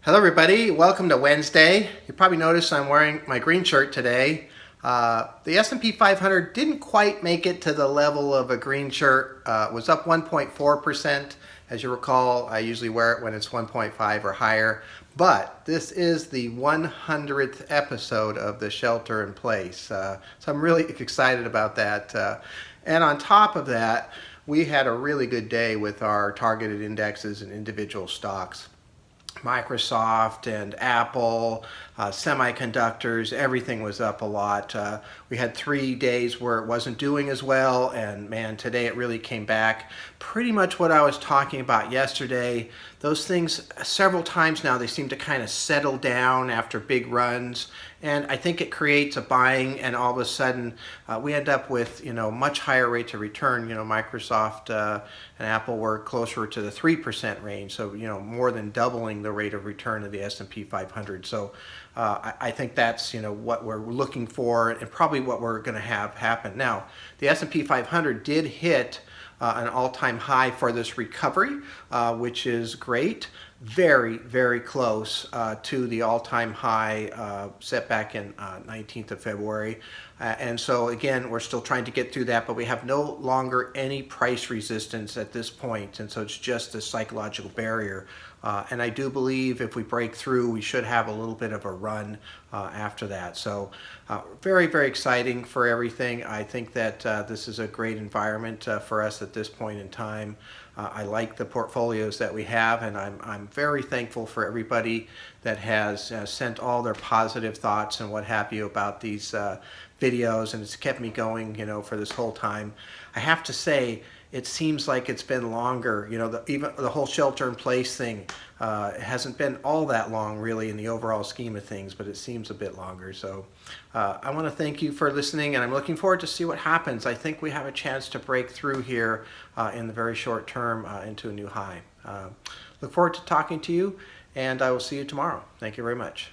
Hello everybody, welcome to Wednesday. You probably noticed I'm wearing my green shirt today. The S&P 500 didn't quite make it to the level of a green shirt. It was up 1.4%. As you recall, I usually wear it when it's 1.5 or higher. But this is the 100th episode of the Shelter in Place. So I'm really excited about that. And on top of that, we had a really good day with our targeted indexes and individual stocks. Microsoft and Apple, semiconductors, everything was up a lot. We had 3 days where it wasn't doing as well, and man, today it really came back. Pretty much what I was talking about yesterday. Those things, several times now, they seem to kind of settle down after big runs, and I think it creates a buying, and all of a sudden we end up with much higher rates of return. Microsoft and Apple were closer to the 3% range, so more than doubling the rate of return of the S&P 500. So I think that's what we're looking for, and probably what we're going to have happen. Now, the S&P 500 did hit an all-time high for this recovery, which is great. Very, very close to the all-time high set back in 19th of February. And so again, we're still trying to get through that, but we have no longer any price resistance at this point. And so it's just a psychological barrier. And I do believe if we break through, we should have a little bit of a run after that. So very, very exciting for everything. I think that this is a great environment for us at this point in time. I like the portfolios that we have, and I'm very thankful for everybody that has sent all their positive thoughts and what have you about these videos, and it's kept me going, for this whole time. I have to say, it seems like it's been longer. Even the whole shelter-in-place thing hasn't been all that long, really, in the overall scheme of things, but it seems a bit longer. So I want to thank you for listening, and I'm looking forward to see what happens. I think we have a chance to break through here in the very short term into a new high. Look forward to talking to you, and I will see you tomorrow. Thank you very much.